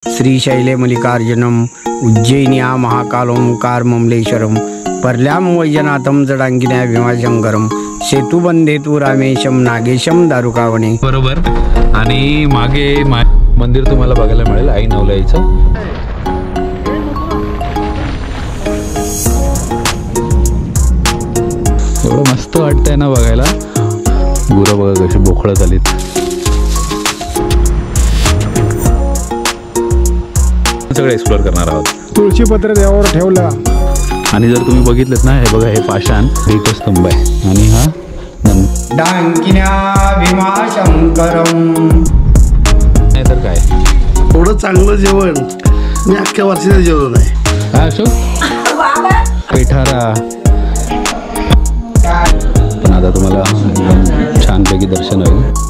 श्रीशैले मल्लिकार्जुनम उज्जैन्या महाकालोंकार ममलेश्वरम परल्याम वैजनाथम जडांगिन्या भीमाशंकरम सेतुबंधेतु रामेशम नागेशम दारुकावणे. बरोबर. आणि मागे मंदिर तुम्हाला बघायला मिळेल आई नवलाईचं. एवढं मस्त वाटतंय ना बघायला. गुरं बघा कशी बोखळत झालीत. सगळं एक्सप्लोर करणार आहोत. तुळशीपत्र देवावर ठेवलं. आणि जर तुम्ही बघितलं ना, हे बघा, हे पाषाण दीपस्तंभ आहे आणि हा डांकिन्या भीमाशंकरम. नाही तर काय, एवढं चांगलं जेवण मी अख्ख्या वर्षाचं जेवलो नाही. काय असो पिठारा. पण आता तुम्हाला छानपैकी दर्शन होईल.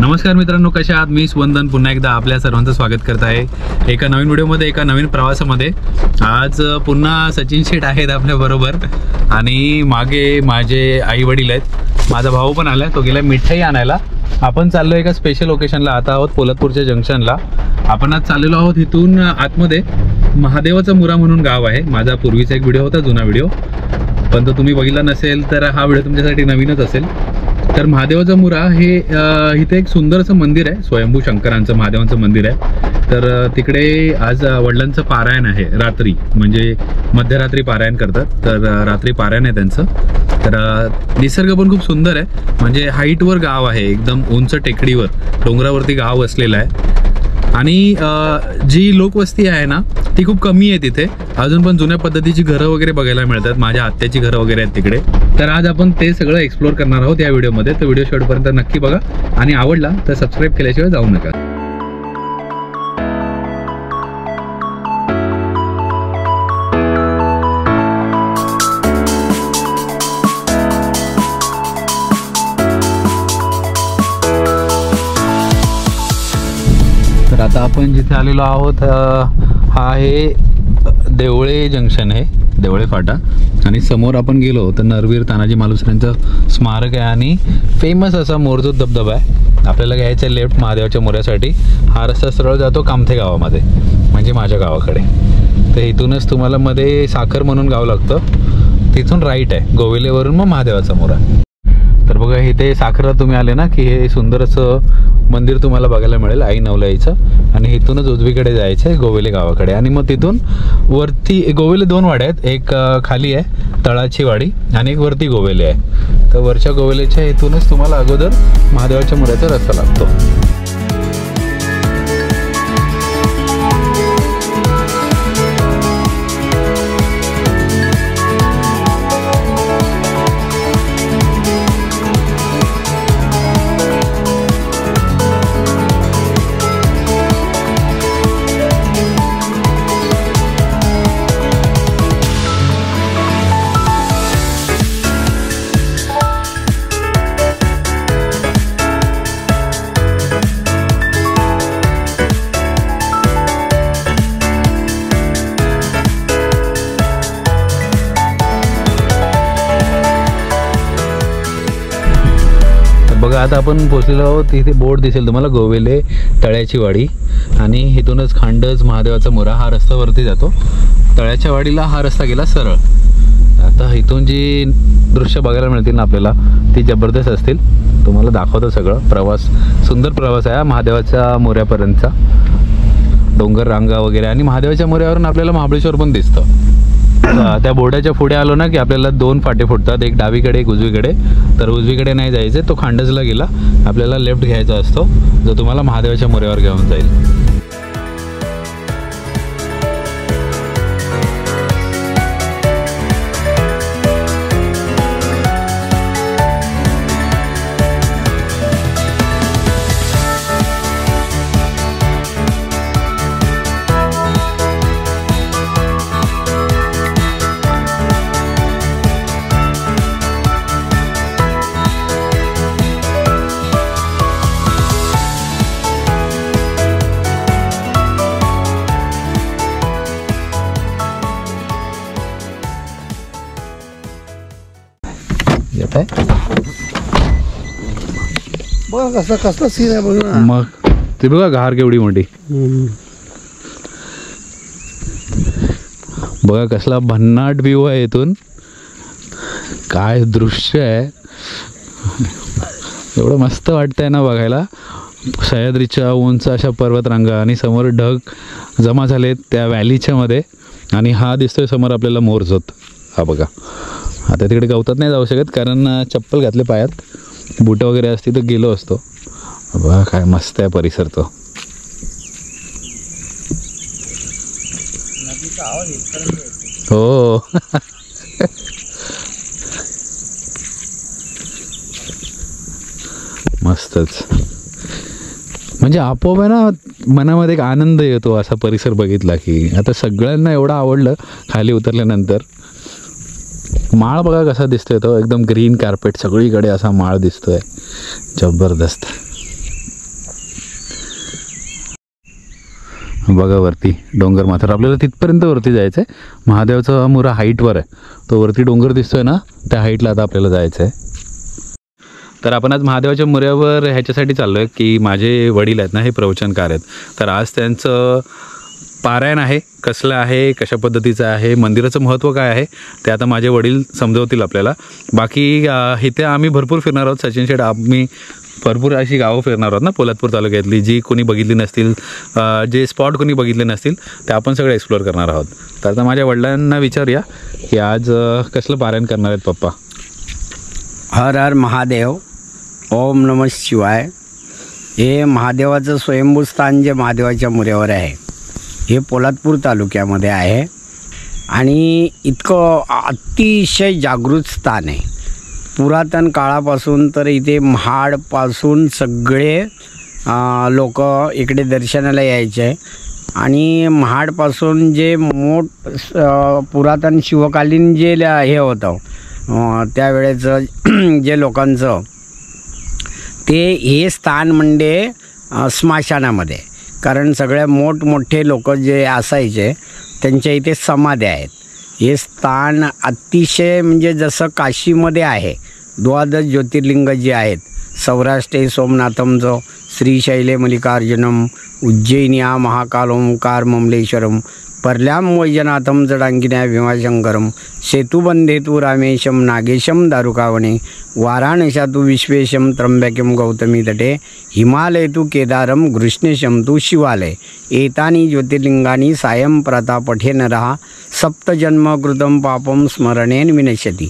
नमस्कार मित्रांनो, कसे आहात? मी वंदन पुन्हा एकदा आपल्या सर्वांचं स्वागत करत आहे एका नवीन व्हिडिओमध्ये, एका नवीन प्रवासामध्ये. आज पुन्हा सचिन शेठ आहेत आपल्याबरोबर आणि मागे माझे आई वडील आहेत. माझा भाऊ पण आला, तो गेला मिठाई आणायला. आपण चाललो एका स्पेशल लोकेशनला. आता आहोत पोलादपूरच्या जंक्शनला. आपण आज चाललेलो आहोत इथून आतमध्ये. महादेवाचा मुरा म्हणून गाव आहे. माझा पूर्वीचा एक व्हिडिओ होता, जुना व्हिडिओ, पण तो तुम्ही बघितला नसेल तर हा व्हिडिओ तुमच्यासाठी नवीनच असेल. तर महादेवाचा मुरा हे इथे एक सुंदर असं मंदिर आहे. स्वयंभू शंकरांचं महादेवांचं मंदिर आहे. तर तिकडे आज वडिलांचं पारायण आहे. रात्री म्हणजे मध्यरात्री पारायण करतात. तर रात्री पारायण आहे त्यांचं. तर निसर्ग पण खूप सुंदर आहे. म्हणजे हाईटवर गाव आहे, एकदम उंच टेकडीवर डोंगरावरती गाव असलेलं आहे. आणि जी लोकवस्ती आहे ना ती खूप कमी आहे तिथे. अजून पण जुन्या पद्धतीची घरं वगैरे बघायला मिळतात. माझ्या आत्याची घरं वगैरे आहेत तिकडे. तर आज आपण ते सगळं एक्सप्लोर करणार आहोत या व्हिडिओमध्ये. तर व्हिडिओ शेवटपर्यंत नक्की बघा आणि आवडला तर सबस्क्राईब केल्याशिवाय जाऊ नका. तर आता आपण जिथे आलेलो आहोत हा आहे देवळे जंक्शन आहे, देवळे फाटा. आणि समोर आपण गेलो तर नरवीर तानाजी मालुसरेंचं स्मारक आहे आणि फेमस असा मोरजोत धबधबा आहे. आपल्याला घ्यायचं आहे लेफ्ट महादेवाच्या मोऱ्यासाठी. हा रस्ता सरळ जातो कामथे गावामध्ये, म्हणजे माझ्या गावाकडे. तर इथूनच तुम्हाला मध्ये साखर म्हणून गाव लागतं, तिथून राईट आहे गोविलेवरून मग महादेवाचा मोरा. तर बघा इथे साखरला तुम्ही आले ना की हे सुंदर असं मंदिर तुम्हाला बघायला मिळेल आई नवलाईचं. आणि इथूनच उजवीकडे जायचं आहे गोवेले गावाकडे. आणि मग तिथून वरती गोवेले दोन वाड्या आहेत. एक खाली आहे तळाची वाडी आणि एक वरती गोवेले आहे. तर वरच्या गोवेलेच्या इथूनच तुम्हाला अगोदर महादेवाच्या मुराचा रस्ता लागतो. बघा आता आपण पोचलेलो आहोत. तिथे बोर्ड दिसेल तुम्हाला गोवेले तळ्याची वाडी. आणि इथूनच खांडज महादेवाचा मुरा हा रस्त्यावरती जातो. तळ्याच्या वाडीला हा रस्ता गेला सरळ. आता इथून जी दृश्य बघायला मिळतील ना आपल्याला ती जबरदस्त असतील. तुम्हाला दाखवतो सगळं. प्रवास सुंदर प्रवास आहे महादेवाच्या मोऱ्यापर्यंतचा. डोंगर रांगा वगैरे आणि महादेवाच्या मोऱ्यावरून आपल्याला महाबळेश्वर पण दिसतं. त्या बोर्डाच्या पुढे आलो ना की आपल्याला दोन फाटे फुटतात, एक डावीकडे एक उजवीकडे. तर उजवीकडे नाही जायचं, तो खांडजला गेला. आपल्याला लेफ्ट घ्यायचा असतो जो तुम्हाला महादेवाच्या मोऱ्यावर घेऊन जाईल. करताय? बघ कसं कसलं सीन आहे बघ ना. मग ते बघा घार केवढी मोठी. बघा कसला भन्नाट व्ह्यू आहे इथून. काय दृश्य आहे. एवढं मस्त वाटतंय ना बघायला. सह्याद्रीच्या उंच अशा पर्वतरांगा आणि समोर ढग जमा झालेत त्या व्हॅलीच्या मध्ये. आणि हा दिसतोय समोर आपल्याला मोरजोत. हा बघा. आता तिकडे गवतात नाही जाऊ शकत कारण चप्पल घातले पायात. बुटं वगैरे असती तर गेलो असतो. बघा काय मस्त आहे परिसर तो. हो मस्तच. म्हणजे आपोआप आहे ना मनामध्ये एक आनंद येतो असा परिसर बघितला की. आता सगळ्यांना एवढं आवडलं खाली उतरल्यानंतर. माळ बघा कसा दिसतोय तो. एकदम ग्रीन कार्पेट सगळीकडे असा माळ दिसतोय. जबरदस्त. बघा वरती डोंगर माथ्यावर आपल्याला तिथपर्यंत वरती जायचं आहे. महादेवाचा मुरा हाईटवर आहे. तो वरती डोंगर दिसतोय ना त्या हाईटला आता आपल्याला जायचं आहे. तर आपण आज महादेवाच्या मुऱ्यावर ह्याच्यासाठी चाललो आहे की माझे वडील आहेत ना हे प्रवचनकार आहेत. तर आज त्यांचं पारायण आहे. कसलं आहे, कशा पद्धतीचं आहे, मंदिराचं महत्त्व काय आहे ते आता माझे वडील समजवतील आपल्याला. बाकी इथे आम्ही भरपूर फिरणार आहोत. सचिन शेठ आम्ही भरपूर अशी गावं फिरणार आहोत ना पोलादपूर तालुक्यातली जी कोणी बघितली नसतील, जे स्पॉट कोणी बघितले नसतील ते आपण सगळे एक्सप्लोअर करणार आहोत. तर आता माझ्या वडिलांना विचारूया की आज कसलं पारायण करणार आहेत पप्पा. हर हर महादेव. ओम नमः शिवाय. हे महादेवाचं स्वयंभू स्थान जे महादेवाच्या मुऱ्यावर आहे हे पोलादपूर तालुक्यामध्ये आहे आणि इतकं अतिशय जागृत स्थान आहे. पुरातन काळापासून तर इथे महाडपासून सगळे लोक इकडे दर्शनाला यायचे. आणि महाडपासून जे पुरातन शिवकालीन जे हे होतं त्यावेळेचं जे लोकांचं ते हे स्थान म्हणजे स्मशानामध्ये. कारण सगळ्या मोठमोठे लोक जे असायचे त्यांच्या इथे समाध्या आहेत. हे स्थान अतिशय म्हणजे जसं काशीमध्ये आहे 12 ज्योतिर्लिंग जे आहेत. सौराष्ट्रे सोमनाथमचं, श्रीशैले मल्लिकार्जुनम, उज्जैनिया महाकाल ओंकार ममलेश्वरम, पर्ल्याम वैजनाथम जडांगिन्या भीमाशंकरम, सेतुबंधेतु रामेशम नागेशम दारुकावणे, वाराणस्यातु विश्वेशम त्र्यंबकम गौतमी तटे, हिमालयतु केदारम घृष्णेशम तु शिवालय, एतानि ज्योतिर्लिंगानि सायं प्रतापठे नरः सप्तजन्मकृतं पापम स्मरणेन विनश्यति.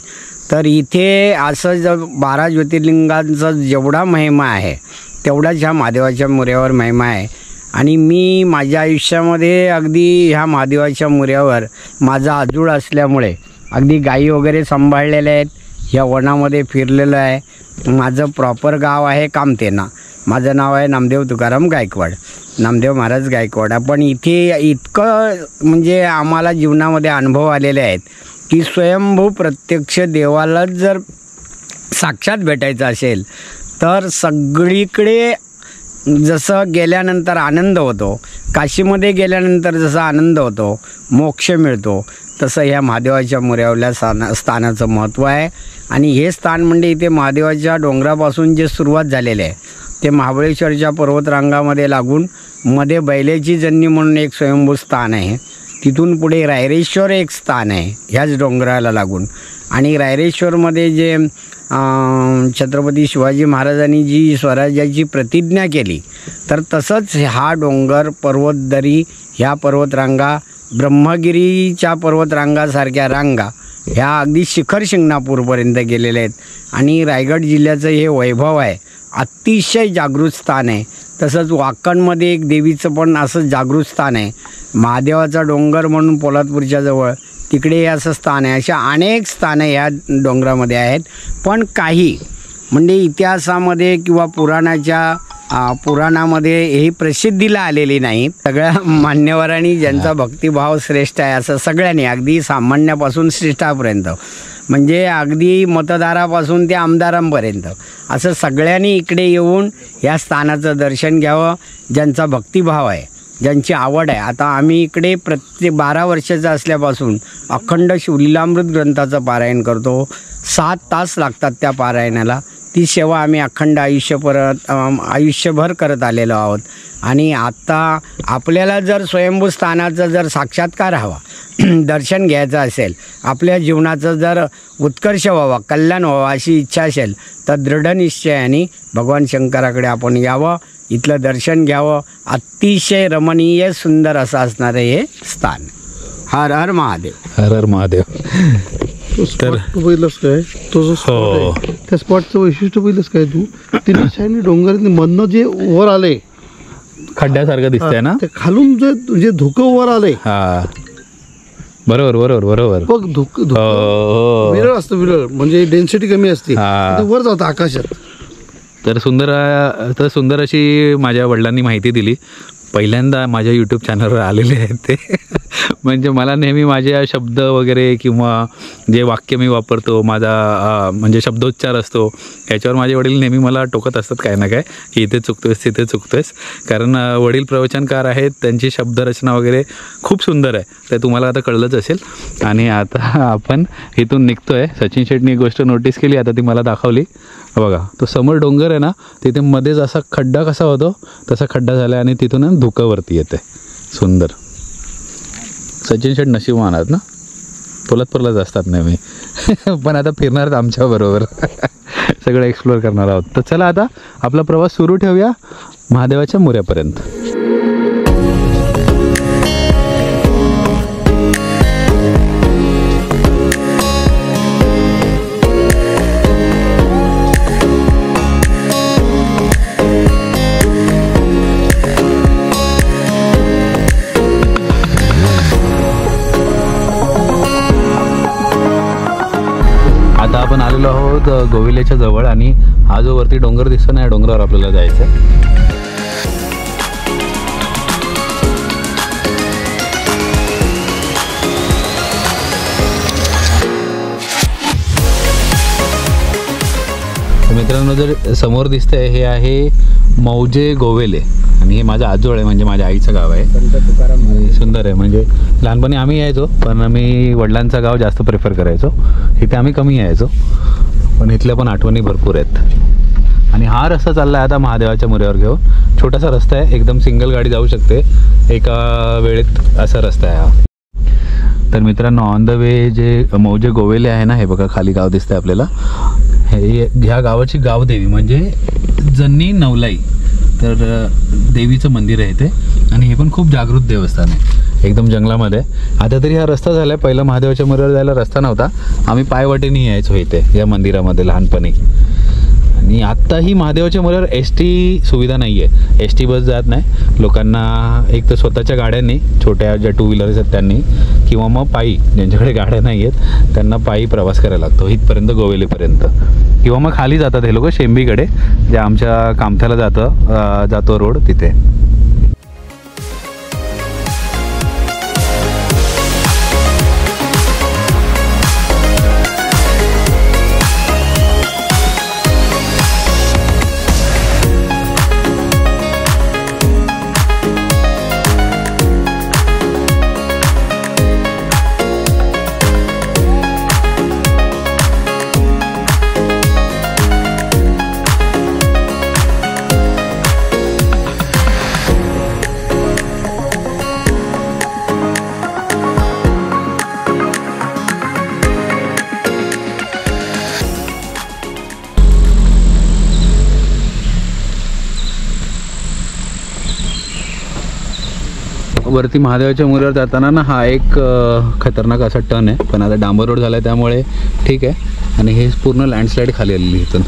तर इथे असं 12 ज्योतिर्लिंगांचा जेवढा महिमा आहे तेवढाच ह्या महादेवाच्या मुऱ्यावर महिमा आहे. आणि मी माझ्या आयुष्यामध्ये अगदी ह्या महादेवाच्या मुऱ्यावर माझा आजूळ असल्यामुळे अगदी गायी वगैरे सांभाळलेल्या आहेत. ह्या वनामध्ये फिरलेलं आहे. माझं प्रॉपर गाव आहे कामतेना. माझं नाव आहे नामदेव तुकाराम गायकवाड, नामदेव महाराज गायकवाड. पण इथे इतकं म्हणजे आम्हाला जीवनामध्ये अनुभव आलेले आहेत की स्वयंभू प्रत्यक्ष देवालाच जर साक्षात भेटायचं असेल तर सगळीकडे जसं गेल्यानंतर आनंद होतो, काशीमध्ये गेल्यानंतर जसा आनंद होतो, मोक्ष मिळतो, तसं ह्या महादेवाच्या मुऱ्यावरल्या स्थानाचं महत्त्व आहे. आणि हे स्थान म्हणजे इथे महादेवाच्या डोंगरापासून जे सुरुवात झालेले आहे ते महाबळेश्वरच्या पर्वतरांगामध्ये लागून मध्ये बैलेची जन्नी म्हणून एक स्वयंभू स्थान आहे. तिथून पुढे रायरेश्वर एक स्थान आहे ह्याच डोंगराला लागून. आणि रायरेश्वरमध्ये जे छत्रपती शिवाजी महाराजांनी जी स्वराज्याची प्रतिज्ञा केली तर तसंच हा डोंगर पर्वतदरी ह्या पर्वतरांगा ब्रह्मगिरीच्या पर्वतरांगासारख्या रांगा ह्या अगदी शिखर शिंगणापूरपर्यंत गेलेल्या आहेत. आणि रायगड जिल्ह्याचं हे वैभव आहे, अतिशय जागृत स्थान आहे. तसंच वाकणमध्ये एक देवीचं पण असं जागृत स्थान आहे. महादेवाचा डोंगर म्हणून पोलादपूरच्या जवळ तिकडे असं स्थान आहे. अशा अनेक स्थानं ह्या डोंगरामध्ये आहेत. पण काही म्हणजे इतिहासामध्ये किंवा पुराणामध्ये ही प्रसिद्धीला आलेली नाही. सगळ्या मान्यवरांनी ज्यांचा भक्तिभाव श्रेष्ठ आहे असं सगळ्यांनी अगदी सामान्यापासून श्रेष्ठापर्यंत म्हणजे अगदी मतदारापासून ते आमदारांपर्यंत असं सगळ्यांनी इकडे येऊन या स्थानाचं दर्शन घ्यावं ज्यांचा भक्तिभाव आहे, ज्यांची आवड आहे. आता आम्ही इकडे प्रत्येक 12 वर्षाचं असल्यापासून अखंड शिवलीलामृत ग्रंथाचं पारायण करतो. 7 तास लागतात त्या पारायणाला. ती सेवा आम्ही अखंड आयुष्यभर करत आलेलो आहोत. आणि आता आपल्याला जर स्वयंभू स्थानाचा जर साक्षात्कार हवा, दर्शन घ्यायचं असेल, आपल्या जीवनाचं जर उत्कर्ष व्हावा, कल्याण व्हावं अशी इच्छा असेल तर दृढ निश्चयाने भगवान शंकराकडे आपण यावं, इथलं दर्शन घ्यावं. अतिशय रमणीय सुंदर असं असणारं हे स्थान. हर हर महादेव. हर हर महादेव. तर तू पहिलंच काय तो जो spot आहे, त्या स्पॉटचं वैशिष्ट्य पहिलंच काय तू तिने शाईनी डोंगर मधनं जे वर आले खड्ड्यासारखं दिसतंय ना, ते खालून जे धुकं वर आले. हा बरोबर बरोबर बरोबर. बघ धुकं विरळ असतं, विरळ म्हणजे डेन्सिटी कमी असते, ते वर जातं आकाशात. तर सुंदर अशी माझ्या वडिलांनी माहिती दिली. पहिल्यांदा माझ्या यूट्यूब चॅनलवर आलेले आहेत ते. म्हणजे मला नेहमी माझे शब्द वगैरे किंवा जे वाक्य मी वापरतो, माझा म्हणजे शब्दोच्चार असतो, ह्याच्यावर माझे वडील नेहमी मला टोकत असतात काय ना काय, की इथे चुकतोयस तिथे चुकतोयस. कारण वडील प्रवचनकार आहेत, त्यांची शब्दरचना वगैरे खूप सुंदर आहे, ते तुम्हाला आता कळलंच असेल. आणि आता आपण इथून निघतो आहे. सचिन शेटनी एक गोष्ट नोटीस केली, आता ती मला दाखवली. बघा तो समोर डोंगर आहे ना, तिथे मध्येच असा खड्डा कसा होतो तसा खड्डा झाला आणि तिथून धुकावरती येते. सुंदर. सचिन शेट नशीबवान आहेत ना, परलत असतात नेहमी. पण आता फिरणार आमच्याबरोबर. सगळं एक्सप्लोअर करणार आहोत. तर चला आता आपला प्रवास सुरू ठेवूया महादेवाच्या मुऱ्यापर्यंत. आता आपण आलेलो आहोत गोविलेच्या जवळ आणि हा जो वरती डोंगर दिसतो ना, या डोंगरावर आपल्याला जायचं आहे. मित्रांनो, जर समोर दिसतंय हे आहे मौजे गोवेले आणि हे माझं आजोळ आहे, म्हणजे माझ्या आईचं गाव आहे. सुंदर आहे. म्हणजे लहानपणी आम्ही यायचो, पण आम्ही वडिलांचं गाव जास्त प्रेफर करायचो. इथे आम्ही कमी यायचो, पण इथल्या पण आठवणी भरपूर आहेत. आणि हा रस्ता चालला आहे आता महादेवाच्या मुऱ्यावर घेऊन. छोटासा रस्ता आहे, एकदम सिंगल गाडी जाऊ शकते एका वेळेत, असा रस्ता आहे हा. तर मित्रांनो, ऑन द वे जे मौजे गोवेले आहे ना, हे बघा खाली गाव दिसतंय आपल्याला. ह्या गावाची गावदेवी म्हणजे जन्नी नवलाई, तर देवीचं मंदिर आहे ते. आणि हे पण खूप जागृत देवस्थान आहे, एकदम जंगलामध्ये. आता तरी हा रस्ता झाला आहे, पहिला महादेवाच्या मुऱ्यावर जायला रस्ता नव्हता. आम्ही पायवाटेने यायचो इथे या मंदिरामध्ये लहानपणी. आणि आत्ताही महादेवाच्या मुऱ्यावर ST सुविधा नाही आहे, ST बस जात नाही. लोकांना एक तर स्वतःच्या गाड्यांनी, छोट्या ज्या 2 व्हीलर्स आहेत त्यांनी, किंवा मग पायी, ज्यांच्याकडे गाड्या नाही आहेत त्यांना पायी प्रवास करायला लागतो इथपर्यंत, गोवेलीपर्यंत. किंवा मग खाली जातात हे लोक शेंबीकडे, जे आमच्या कामथ्याला जातो रोड तिथे. वरती महादेवाच्या मुऱ्यावर जाताना ना, हा एक खतरनाक असा टर्न आहे, पण आता डांबर रोड झाला आहे त्यामुळे ठीक आहे. आणि हे पूर्ण लँडस्लाईड खाली आलेली इथून.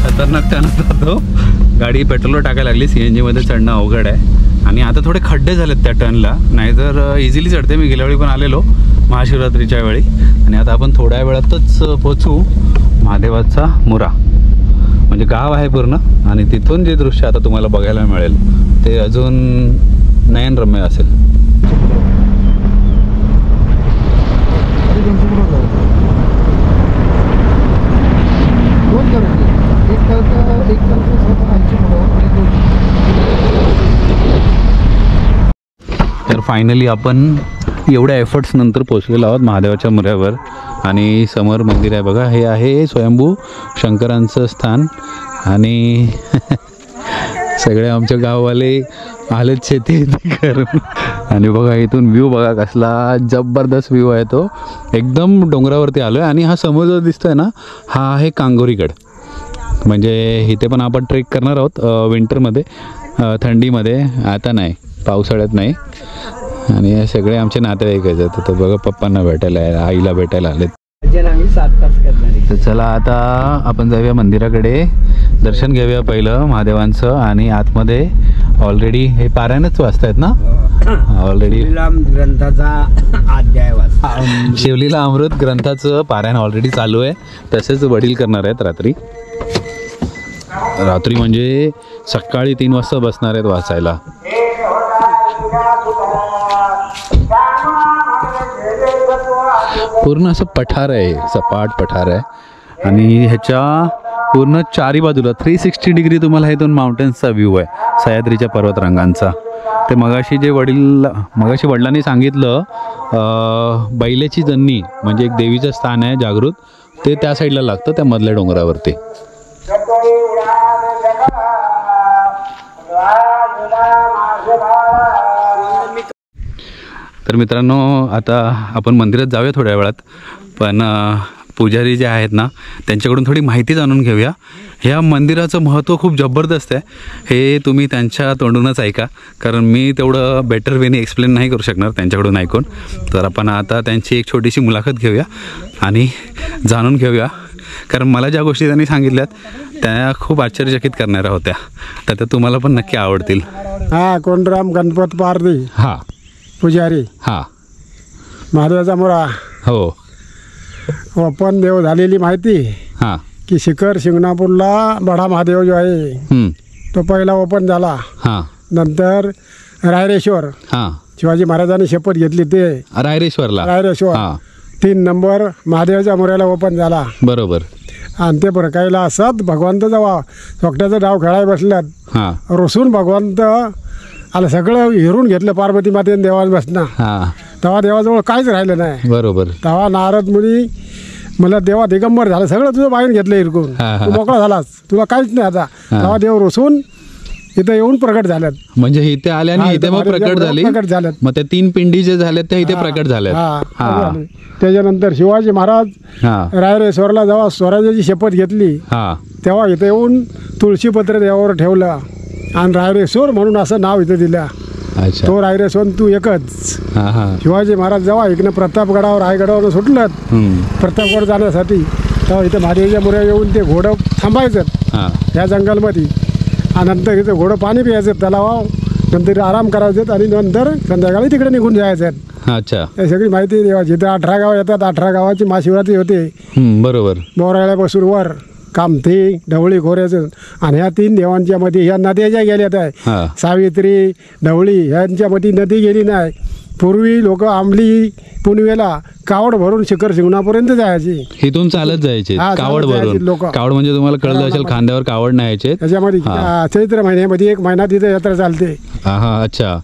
खतरनाक टर्न जातो. गाडी पेट्रोलवर टाकायला लागली, CNG मध्ये चढणं अवघड आहे. आणि आता थोडे खड्डे झालेत त्या टर्नला, नाहीतर इझिली चढते. मी गेल्या वेळी पण आलेलो महाशिवरात्रीच्या वेळी. आणि आता आपण थोड्या वेळातच पोहोचू महादेवाचा मुरा. म्हणजे गाव आहे पूर्ण, आणि तिथून जे दृश्य आता तुम्हाला बघायला मिळेल ते अजून नयनरम्य असेल. तर फायनली आपण एवढ्या एफर्ट्स नंतर पोचलेलो आहोत महादेवाच्या मुऱ्यावर, आणि समोर मंदिर आहे बघा. हे आहे स्वयंभू शंकरांचं स्थान, आणि सगळे आमच्या गाववाले आलेत शेती करून. आणि बघा इथून व्ह्यू बघा कसला जबरदस्त व्ह्यू आहे, तो एकदम डोंगरावरती आलो आहे. आणि हा समोर जो दिसतोय ना, हा आहे कांगोरीगड. म्हणजे इथे पण आपण ट्रेक करणार आहोत विंटरमध्ये, थंडीमध्ये, आता नाही, पावसाळ्यात नाही. आणि हे सगळे आमचे नातेवाईक आहेत. तर बघा पप्पांना भेटायला, आईला भेटायला आलेत. तर चला आता आपण जाऊया मंदिराकडे, दर्शन घेऊया पहिलं महादेवांचं. आणि आतमध्ये ऑलरेडी हे पारायणच वाचतायत ना, ऑलरेडी ग्रंथाचा अध्याय वाचता. शिवलीला अमृत ग्रंथाचं पारायण ऑलरेडी चालू आहे. तसेच वडील करणार आहेत रात्री म्हणजे सकाळी 3 वाजता बसणार आहेत वाचायला. पूर्ण असं पठार आहे, सपाट पठार आहे. आणि ह्याच्या पूर्ण चारी बाजूला 360 डिग्री तुम्हाला इथून माउंटेन्सचा व्ह्यू आहे, सह्याद्रीच्या पर्वतरांगांचा. ते मगाशी वडिलांनी सांगितलं, बैलेची जन्नी म्हणजे एक देवीचं स्थान आहे जागृत, ते त्या साईडला लागतं, त्या मधल्या डोंगरावरती. तर मित्रांनो, आता आपण मंदिरात जाऊया थोड्या वेळात, पण पुजारी जे आहेत ना त्यांच्याकडून थोडी माहिती जाणून घेऊया. ह्या मंदिराचं महत्त्व खूप जबरदस्त आहे, हे तुम्ही त्यांच्या तोंडूनच ऐका, कारण मी तेवढं बेटर वेने एक्सप्लेन नाही करू शकणार त्यांच्याकडून ऐकून. तर आपण आता त्यांची एक छोटीशी मुलाखत घेऊया आणि जाणून घेऊया, कारण मला ज्या गोष्टी त्यांनी सांगितल्यात त्या खूप आश्चर्यचकित करणाऱ्या होत्या, तर त्या तुम्हाला पण नक्की आवडतील. हा, कोंडराम गणपत पारधी, हां पुजारी, हां, महादेवाचा मुरा. हो, ओपन देव झालेली माहिती हां, की शिखर शिंगणापूरला बडा महादेव जो आहे तो पहिला ओपन झाला. हां, नंतर रायरेश्वर, हां, शिवाजी महाराजांनी शपथ घेतली ते रायरेश्वर 3 नंबर महादेवाच्या मुऱ्याला ओपन झाला. बरोबर. आणि ते बरकायला असत भगवंत जेव्हा सोकट्याचं डाव खेळायला बसल्यात, हां, रोसून भगवंत आलं, सगळं हिरून घेतलं पार्वती मातेने देवाला बसणं. हां, तेव्हा देवाजवळ काहीच राहिलं नाही. बरोबर. तेव्हा नारद मुनी मला देवा दिगंबर झालं, सगळं तुझं बाहेर घेतलं हिरकून, तू मोकळा झालास, तुला काहीच नाही आता. तेव्हा देव रोसून इथं येऊन प्रकट झाल्यात. म्हणजे इथे आल्या आणि इथे मग प्रकट झाल्यात. मग त्या 3 पिंडी जे झाल्यात त्या इथे प्रकट झाल्यात. त्याच्यानंतर शिवाजी महाराज रायरेश्वरला जेव्हा स्वराज्याची शपथ घेतली तेव्हा इथे येऊन तुळशीपत्र देवावर ठेवलं आणि रायरेश्वर म्हणून असं नाव इथं दिलं. तो रायरेश्वर तू एकच. शिवाजी महाराज जेव्हा इकडनं प्रतापगडावर रायगडावर सुटलं प्रतापगड जाण्यासाठी, तेव्हा इथं महादेवाच्या मुऱ्या येऊन ते घोडं थांबायचं या जंगलमध्ये, आणि नंतर इथं घोडं पाणी प्यायचं तलावाव, नंतर आराम करायचं आणि नंतर संध्याकाळी तिकडे निघून जायचं. अच्छा, हे सगळी माहिती देवाची. इथं 18 गाव येतात, 18 गावाची महाशिवरात्री होते. बरोबर. बोराळ्यापासून वर कामठी ढवळी खोऱ्याचं, आणि ह्या 3 देवांच्या मध्ये ह्या नद्या ज्या गेल्यात आहे, सावित्री ढवळी ह्यांच्या मध्ये नदी गेली नाही. पूर्वी लोक आंबली पुनवेला कावड भरून शिखर शिंगणापर्यंत जायची, इथून चालत जायचे कावड भरून. लोक कावड म्हणजे तुम्हाला कळलं असेल, खांद्यावर कावड न्यायचे. त्याच्यामध्ये चैत्र महिन्यामध्ये 1 महिना तिथे यात्रा चालते. अच्छा.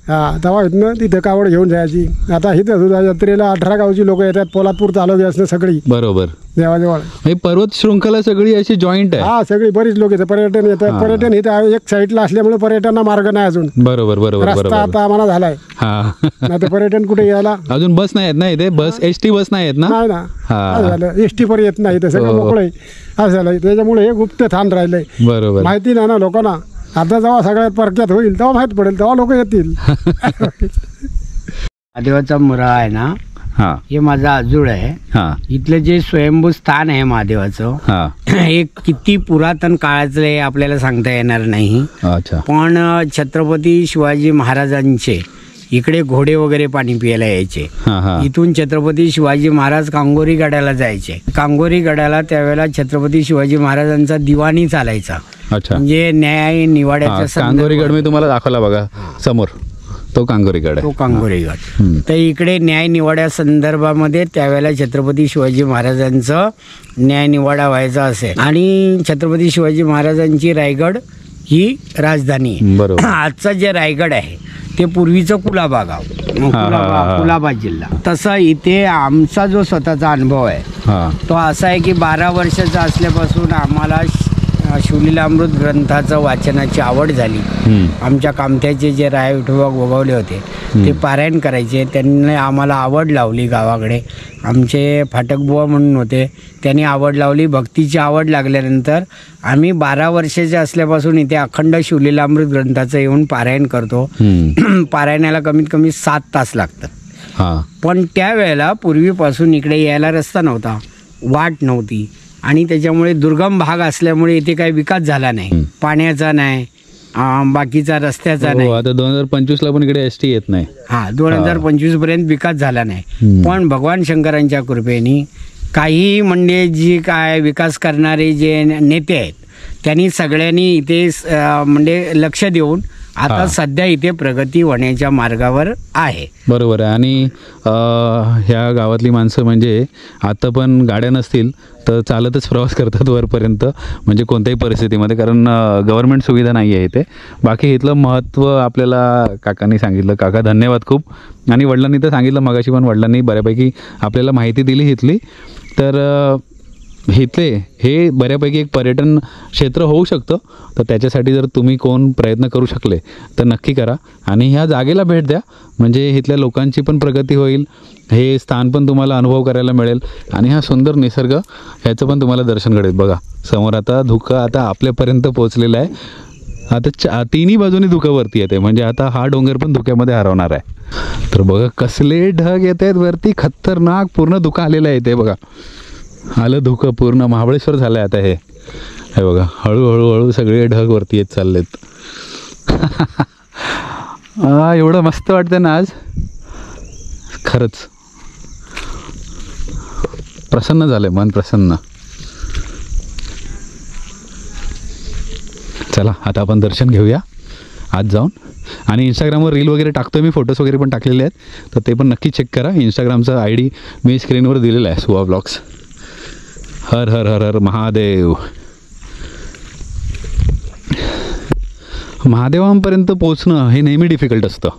तेव्हा इथनं तिथं कावड घेऊन जायची. आता इथं सुद्धा यात्रेला 18 गावची लोक येतात, पोलादपूर तालुक्यात असणं सगळी. बरोबर. देवाजवळ पर्वत शृंखला सगळी अशी जॉईंट आहे. हा, सगळी बरीच लोक येतात, पर्यटन येतात. पर्यटन इथं एक साईडला असल्यामुळे पर्यटनाला मार्ग नाही अजून. बरोबर बरोबर. रस्ता आता आम्हाला झालाय, नाही तर पर्यटन कुठे यायला. अजून बस नाही येत ना इथे, बस एसटी बस नाही येत ना. नाही ना, झालं एसटी पण येत नाही इथं, सगळं मोकळं आहे. असं झालं, त्याच्यामुळे हे गुप्त थान राहिलंय. बरोबर. माहिती नाही ना लोकांना. आता जेव्हा सगळ्यात परक्यात होईल तेव्हा माहित पडेल, तेव्हा लोक येतील. महादेवाचा मुरा आहे ना, हे माझा आजूळ आहे. इथलं जे स्वयंभू स्थान आहे महादेवाचं, हे किती पुरातन काळाचं आहे आपल्याला सांगता येणार नाही. पण छत्रपती शिवाजी महाराजांचे इकडे घोडे वगैरे पाणी पियायला यायचे. इथून छत्रपती शिवाजी महाराज कांगोरी गडाला जायचे. कांगोरी गडाला त्यावेळेला छत्रपती शिवाजी महाराजांचा दिवाणी चालायचा. म्हणजे न्याय निवाड्याचा कांगोरी गड मी तुम्हाला दाखवला बघा समोर, तो कांगोरी गड आहे. तो कांगोरी गड. तर इकडे न्याय निवाड्या संदर्भामध्ये त्यावेळेला छत्रपती शिवाजी महाराजांचं न्याय निवाडा व्हायचा असेल. आणि छत्रपती शिवाजी महाराजांची रायगड ही राजधानी. बरोबर. आजचं जे रायगड आहे ते पूर्वीचं कुलाबा गाव, कुलाबा जिल्हा. तसा इथे आमचा जो स्वतःचा अनुभव आहे तो असा आहे की 12 वर्षाचा असल्यापासून आम्हाला शिवलीलामृत ग्रंथाचं वाचनाची आवड झाली. आमच्या कामत्याचे जे राय विठोबा गोगावले होते ते पारायण करायचे. त्यांनी आम्हाला आवड लावली. गावाकडे आमचे फाटकबुवा म्हणून होते, त्यांनी आवड लावली. भक्तीची आवड लागल्यानंतर आम्ही 12 वर्षाचे असल्यापासून इथे अखंड शिवलीलामृत ग्रंथाचं येऊन पारायण करतो. पारायणाला कमीत कमी 7 तास लागतात. पण त्यावेळेला पूर्वीपासून इकडे यायला रस्ता नव्हता, वाट नव्हती आणि त्याच्यामुळे दुर्गम भाग असल्यामुळे इथे काही विकास झाला नाही. पाण्याचा नाही, बाकीचा रस्त्याचा नाही. आता 2025ला पण इकडे एसटी येत नाही. 2025 पर्यंत विकास झाला नाही. पण भगवान शंकरांच्या कृपेने काही म्हणजे जी काय विकास करणारे जे नेते आहेत त्यांनी सगळ्यांनी इथे म्हणजे लक्ष देऊन आता सध्या इथे प्रगती होण्याच्या मार्गावर आहे. बरोबर आहे. आणि ह्या गावातली माणसं म्हणजे आता पण गाड्या नसतील तर चालतच प्रवास करतात वरपर्यंत, म्हणजे कोणत्याही परिस्थितीमध्ये, कारण गव्हर्नमेंट सुविधा नाही आहे इथे. बाकी इथलं महत्त्व आपल्याला काकांनी सांगितलं. काका धन्यवाद खूप. आणि वडिलांनी तर सांगितलं मगाशी, पण वडिलांनी बऱ्यापैकी आपल्याला माहिती दिली इथली. तर इथले हे बऱ्यापैकी एक पर्यटन क्षेत्र होऊ शकतं. तर त्याच्यासाठी जर तुम्ही कोण प्रयत्न करू शकले तर नक्की करा आणि ह्या जागेला भेट द्या, म्हणजे इथल्या लोकांची पण प्रगती होईल. हे स्थान पण तुम्हाला अनुभव करायला मिळेल आणि हा सुंदर निसर्ग ह्याचं पण तुम्हाला दर्शन घडेल. बघा समोर आता धुकं आता आपल्यापर्यंत पोहोचलेलं आहे. आता तिन्ही बाजूनी धुकं वरती येते, म्हणजे आता हा डोंगर पण धुक्यामध्ये हरवणार आहे. तर बघा कसले ढग येत आहेत वरती, खतरनाक पूर्ण धुकं आलेलं आहे इथे. बघा आलं धुकं, पूर्ण महाबळेश्वर झालं आहे आता. हे बघा हळूहळू सगळे ढग वरती येत चाललेत. एवढं मस्त वाटतं ना आज, खरंच प्रसन्न झालंय मन, प्रसन्न. चला आता आपण दर्शन घेऊया आज जाऊन. आणि इंस्टाग्रामवर रील वगैरे टाकतो मी, फोटोज वगैरे पण टाकलेले आहेत, तर ते पण नक्की चेक करा. इंस्टाग्रामचा ID मी स्क्रीनवर दिलेला आहे, सुवा ब्लॉग्स. हर हर हर हर महादेव. महादेवांपर्यंत पोचणं हे नेहमी डिफिकल्ट असतं,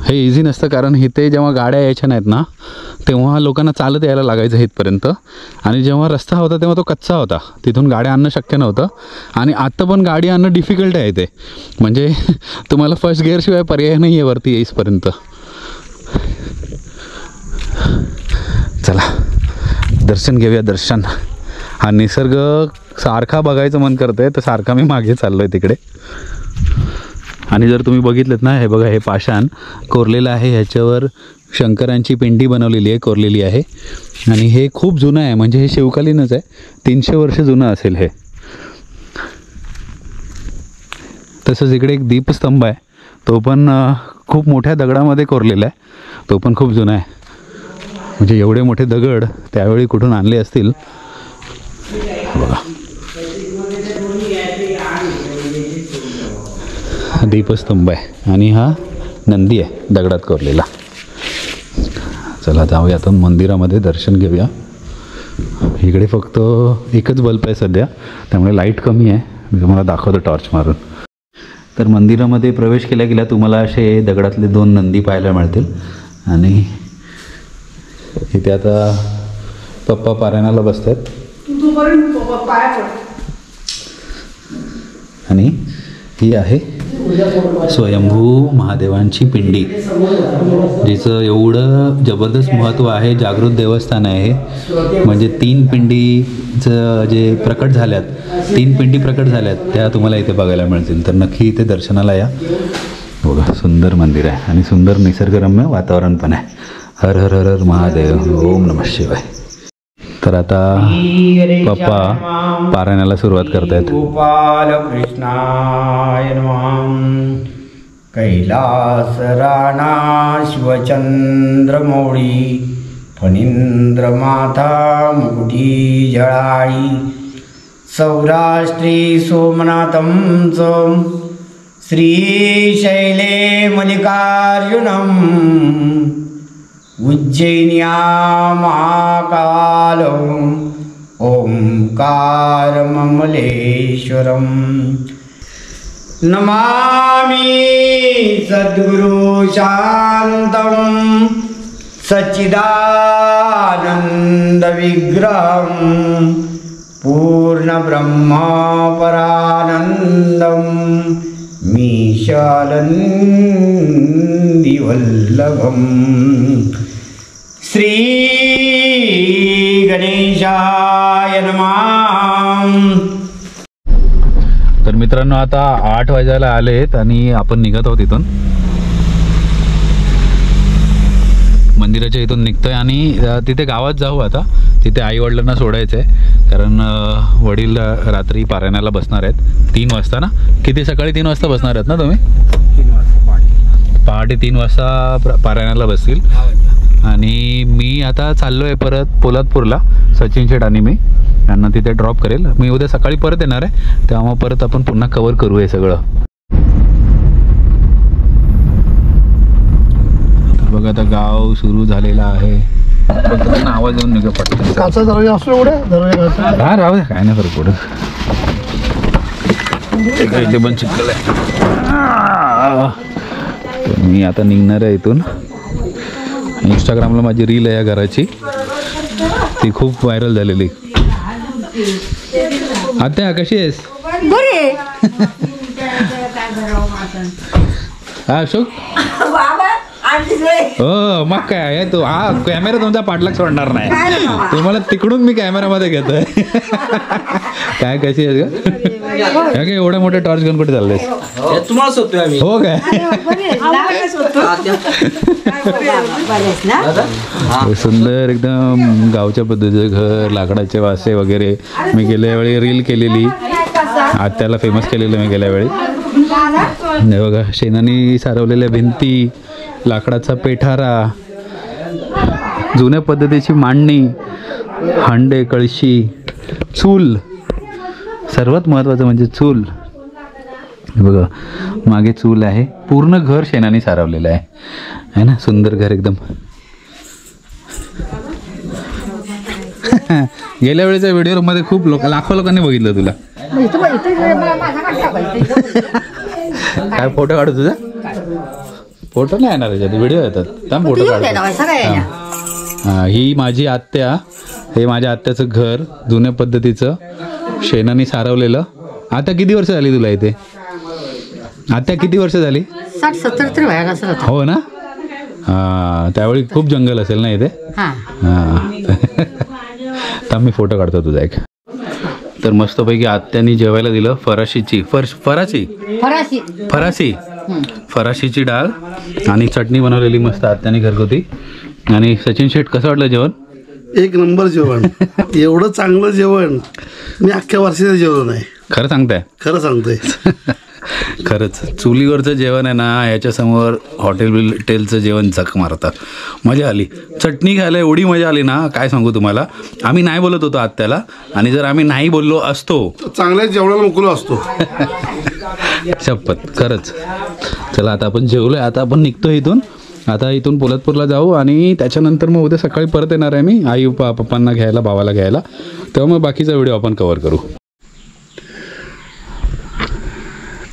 हे इझी नसतं. कारण इथे जेव्हा गाड्या यायच्या नाहीत ना तेव्हा लोकांना चालत यायला लागायचं इथपर्यंत. आणि जेव्हा रस्ता होता तेव्हा तो कच्चा होता, तिथून गाड्या आणणं शक्य नव्हतं. आणि आत्ता पण गाडी आणणं डिफिकल्ट आहे इथे, म्हणजे तुम्हाला फर्स्ट गिअरशिवाय पर्याय नाही आहे वरती येईसपर्यंत. चला दर्शन घेऊया, दर्शन. हा निसर्ग सारखा बघायचं मन करतंय, तर सारखा मी मागे चाललो आहे तिकडे. आणि जर तुम्ही बघितलं ना, हे बघा हे पाषाण कोरलेलं आहे, ह्याच्यावर शंकरांची पिंडी बनवलेली आहे, कोरलेली आहे. आणि हे खूप जुनं आहे, म्हणजे हे शिवकालीनच आहे, 300 वर्ष जुनं असेल हे. तसंच इकडे एक दीपस्तंभ आहे, तो पण खूप मोठ्या दगडामध्ये कोरलेला आहे, तो पण खूप जुना आहे. म्हणजे एवढे मोठे दगड त्यावेळी कुठून आणले असतील बघा. दीपस्तंभ आहे आणि हा नंदी आहे दगडात कोरलेला. चला जाऊया आता मंदिरामध्ये, दर्शन घेऊया. इकडे फक्त एकच बल्ब आहे सध्या, त्यामुळे लाईट कमी आहे. मी तुम्हाला दाखवतो टॉर्च मारून. तर मंदिरामध्ये प्रवेश केल्या गेल्या तुम्हाला असे दगडातले 2 नंदी पाहायला मिळतील. आणि इथे आता पप्पा पारायणाला बसतात. आणि ही आहे स्वयंभू महादेवांची पिंडी, जिचं एवढं जबरदस्त महत्त्व आहे. जागृत देवस्थान आहे हे, म्हणजे 3 पिंडीचं जे प्रकट झाल्यात, 3 पिंडी प्रकट झाल्यात त्या तुम्हाला इथे बघायला मिळतील. तर नक्की इथे दर्शनाला या. बघा सुंदर मंदिर आहे आणि सुंदर निसर्गरम्य वातावरण पण आहे. हर हर हर हर महादेव, ओम नमः शिवाय. तर आता पप्पा पारायणाला सुरुवात करतायत. गोपाल कृष्णाय नमः. कैलास राणा शिवचंद्रमौळी फणींद्रमाथा मुकुटी जळाळी सौराष्ट्री सोमनाथं च श्रीशैले मल्लिकार्जुनम् उज्जैन्या महाकालम् ओंकारममलेश्वरम् नमामि सद्गुरु शान्तं सच्चिदानन्दविग्रहं पूर्णब्रह्मपरानन्दं मीशानन्दिवल्लभम् श्री गणेशाय नमः. तर मित्रांनो आता 8 वाजायला आलेत आणि आपण निघत आहोत इथून. मंदिराच्या इथून निघतोय आणि तिथे गावात जाऊ. आता तिथे आई वडिलांना सोडायचं आहे कारण वडील रात्री पारायणाला बसणार आहेत 3 वाजता ना. किती सकाळी 3 वाजता बसणार आहेत ना तुम्ही? 3 वाजता पहाटे 3 वाजता पारायणाला बसतील. आणि मी आता चाललो आहे परत पोलादपूरला. सचिन शेठ आणि मी त्यांना तिथे ड्रॉप करेल. मी उद्या सकाळी परत येणार आहे तेव्हा मग परत आपण पुन्हा कव्हर करू हे सगळं. बघा आता गाव सुरू झालेला आहे. आवाज येऊन निघा पटकन. काचा दरवाजा असतो एवढ्या दरवाजा हा राहू दे काय नाही फरक पडत. इथे पण चिखल आहे. मी आता निघणार आहे इथून. इंस्टाग्रामला माझी रील आहे या घराची ती खूप व्हायरल झालेली. आत्या कशी आहेस? बरे हा अशोक हो मग काय तू हा कॅमेरा तुमचा पाठलाग सोडणार नाही. तुम्हाला तिकडून मी कॅमेरामध्ये घेतोय. काय कशी आहेस का? काय एवढ्या मोठ्या टॉर्च घेऊन कुठे चाललेस? तुम्हाला सोडतोय आम्ही. हो काय सुंदर एकदम गावच्या पद्धतीचं घर, लाकडाचे वासे वगैरे. मी गेल्या वेळी रील केलेली आत्याला फेमस केलेलं मी गेल्या वेळी. बघा शेणाने सारवलेल्या भिंती, लाकडाचा पेठारा, जुन्या पद्धतीची मांडणी, हांडे कळशी, चूल. सर्वात महत्त्वाचं म्हणजे चूल. बघा मागे चूल आहे. पूर्ण घर शेणाने सारवलेलं आहे ना. सुंदर घर एकदम. गेल्या वेळेच्या व्हिडिओमध्ये खूप लाखो लोकांनी बघितलं तुला. काय फोटो काढू तुझा? फोटो नाही येणार याच्यात, व्हिडिओ येतात. थांब फोटो काढतो. ही माझी आत्या. हे माझ्या आत्याचं घर जुन्या पद्धतीचं शेणाने सारवलेलं. आता किती वर्ष झाली तुला इथे? आत्या किती वर्ष झाली? 60-70 तरी व्हायला असं. हो ना. हां त्यावेळी खूप जंगल असेल ना इथे. हां तर मी फोटो काढतो तुझा एक. तर मस्तपैकी आत्यानी जेवायला दिलं फराशीची डाळ आणि चटणी बनवलेली मस्त आत्याने घरगुती. आणि सचिन शेठ कसं वाटलं जेवण? 1 नंबर जेवण. एवढं चांगलं जेवण मी अख्ख्या वर्षाचं जेवण नाही. खरं सांगताय? खरं सांगतोय. खरंच चुलीवरचं जेवण आहे ना याच्यासमोर हॉटेलचं जेवण झक मारतं. मजा आली. चटणी खायला एवढी मजा आली ना काय सांगू तुम्हाला. आम्ही नाही बोलत होतो आत्याला आणि जर आम्ही नाही बोललो असतो चांगल्या जेवणाला मोकलो असतो. शपथ खरंच. चला आता आपण जेवलोय. आता आपण निघतो इथून. आता इथून पोलादपूरला जाऊ आणि त्याच्यानंतर मग उद्या सकाळी परत येणार आहे मी आई पप्पांना घ्यायला, भावाला घ्यायला. तेव्हा मग बाकीचा व्हिडिओ आपण कव्हर करू.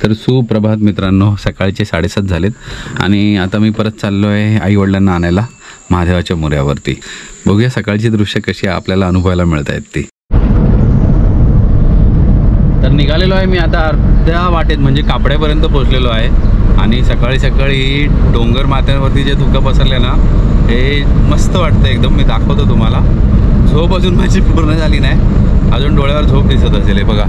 तर सुप्रभात मित्रांनो. सकाळचे 7:30 झालेत आणि आता मी परत चाललो आहे आईवडिलांना आणायला महादेवाच्या मोऱ्यावरती. बघूया सकाळची दृश्य कशी आपल्याला अनुभवायला मिळत आहेत ती. तर निघालेलो आहे मी आता अर्ध्या वाटेत म्हणजे कापड्यापर्यंत पोहोचलेलो आहे. आणि सकाळी सकाळी डोंगर माथ्यांवरती जे धुकं पसरले ना हे मस्त वाटतं एकदम. मी दाखवतो तुम्हाला. झोप अजून माझी पूर्ण झाली नाही. अजून डोळ्यावर झोप दिसत असेल. हे बघा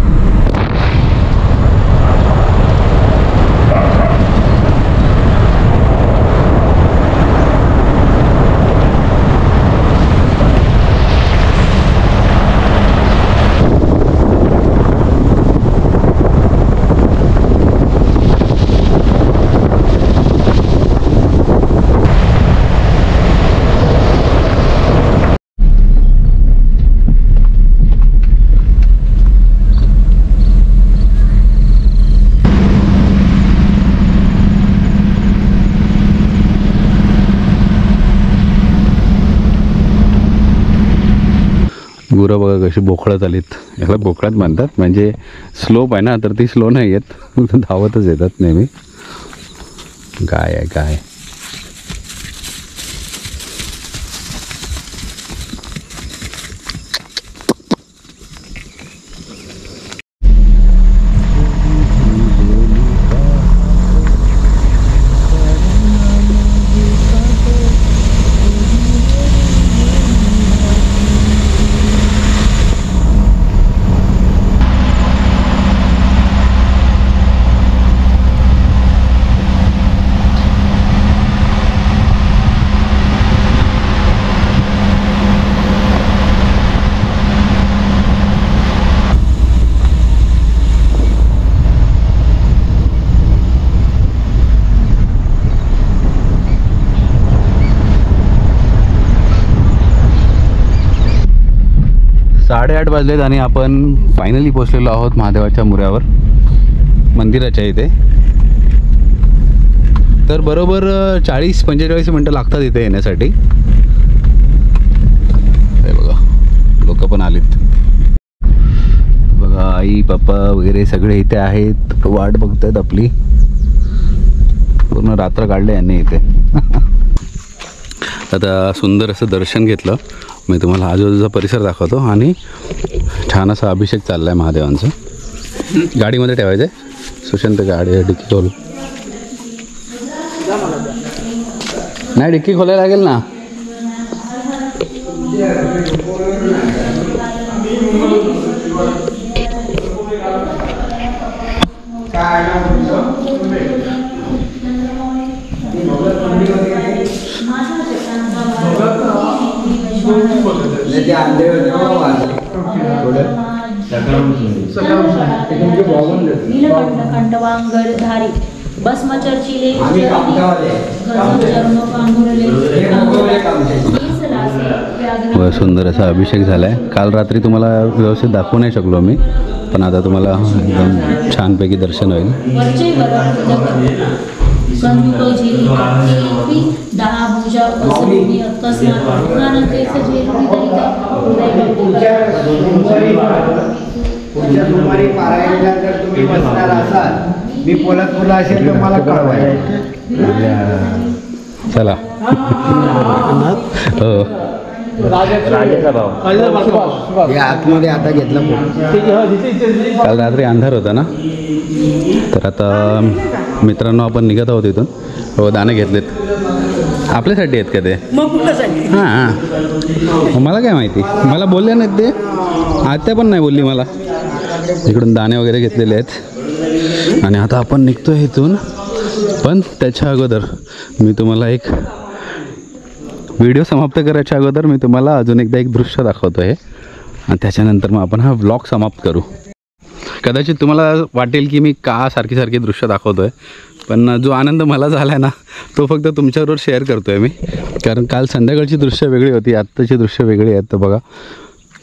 गुरं बघा कशी बोकळत आलीत. याला बोकळत म्हणतात, म्हणजे स्लोप आहे ना, तर ती स्लो नाही येत, धावतच येतात नेहमी. गाय आहे गाय. साडेआठ वाजलेत आणि आपण फायनली पोहोचलेलो आहोत महादेवाच्या मुऱ्यावर, मंदिराच्या इथे. तर बरोबर 40-45 मिनटं लागतात इथे येण्यासाठी. हे बघा लोक पण आलीत बघा, आई पप्पा वगैरे सगळे इथे आहेत, वाट बघतायत आपली. पूर्ण रात्र काढले यांनी इथे. आता सुंदर असं दर्शन घेतलं. मी तुम्हाला आजूबाजूचा परिसर दाखवतो आणि छान असा अभिषेक चालला आहे महादेवांचा. गाडीमध्ये ठेवायचं आहे सुशांत, गाडी डिक्की खोल. नाही डिक्की खोलायला लागेल ना. कंटवांगधारी भस्मचर्चिले सुंदर असा अभिषेक झाला आहे. काल रात्री तुम्हाला व्यवस्थित दाखवू नाही शकलो मी, पण आता तुम्हाला एकदम छानपैकी दर्शन होईल. मी पोलादपूरला असेल तर मला कळवाय. चला. हो आतमध्ये आता घेतला. काल रात्री अंधार होता ना, तर आता मित्रांनो आपण निघत आहोत इथून. हो दाणे घेतलेत आपल्यासाठी आहेत का ते? हां मला काय माहिती, मला बोलले नाहीत ते, आत्या पण नाही बोलली मला. इकडून दाणे वगैरे घेतलेले आहेत आणि आता आपण निघतो इथून. पण त्याच्या अगोदर मी तुम्हाला एक व्हिडिओ समाप्त करायच्या अगोदर मी तुम्हाला अजून एकदा एक दृश्य दाखवतो आहे आणि त्याच्यानंतर मग आपण हा व्लॉग समाप्त करू. कदाचित तुम्हाला वाटेल की मी का सारखी दृश्य दाखवतो आहे, पण जो आनंद मला झाला आहे ना तो फक्त तुमच्याबरोबर शेअर करतो आहे मी. कारण काल संध्याकाळची दृश्य वेगळी होती, आत्ताची दृश्य वेगळी आहेत. तर बघा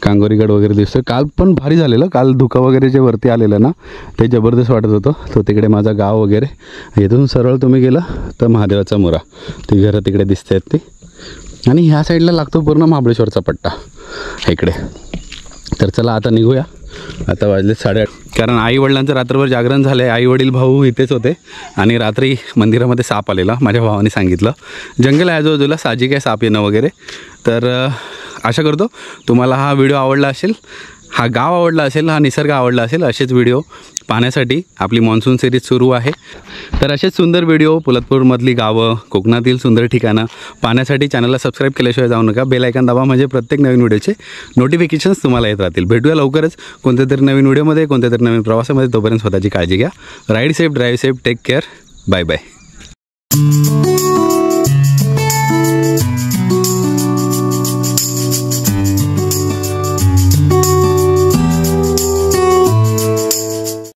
कांगोरीगड वगैरे दिसतं. काल पण भारी झालेलं. काल धुकं वगैरे जे वरती आलेलं ना ते जबरदस्त वाटत होतं. तो तिकडे माझा गाव वगैरे. इथून सरळ तुम्ही गेलं तर महादेवाचा मुरा, ती घरं तिकडे दिसत आहेत ती. आणि ह्या साईडला लागतो पूर्ण महाबळेश्वरचा पट्टा इकडे. तर चला आता निघूया. आता वाजले 8:30. कारण आईवडिलांचं रात्रभर जागरण झालं आहे. आईवडील भाऊ इथेच होते आणि रात्री मंदिरामध्ये साप आलेला, माझ्या भावाने सांगितलं. जंगल आहे आजूबाजूला, साहजिक आहे साप येणं वगैरे. तर आशा करतो तुम्हाला हा व्हिडिओ आवडला असेल, हा गाव आवडला असेल, हा निसर्ग आवडला असेल. असेच व्हिडिओ पाहण्यासाठी आपली मॉन्सून सिरीज सुरू आहे. तर असेच सुंदर व्हिडिओ, पोलादपूरमधली गावं, कोकणातील सुंदर ठिकाणं पाहण्यासाठी चॅनलला सबस्क्राईब केल्याशिवाय जाऊ नका. बेल आयकॉन दाबा, म्हणजे प्रत्येक नवीन व्हिडिओचे नोटिफिकेशन्स तुम्हाला येत राहतील. भेटूया लवकरच कोणत्या तरी नवीन व्हिडिओमध्ये, कोणत्या तरी नवीन प्रवासामध्ये. तोपर्यंत स्वतःची काळजी घ्या. Ride safe, drive safe, take care, bye bye.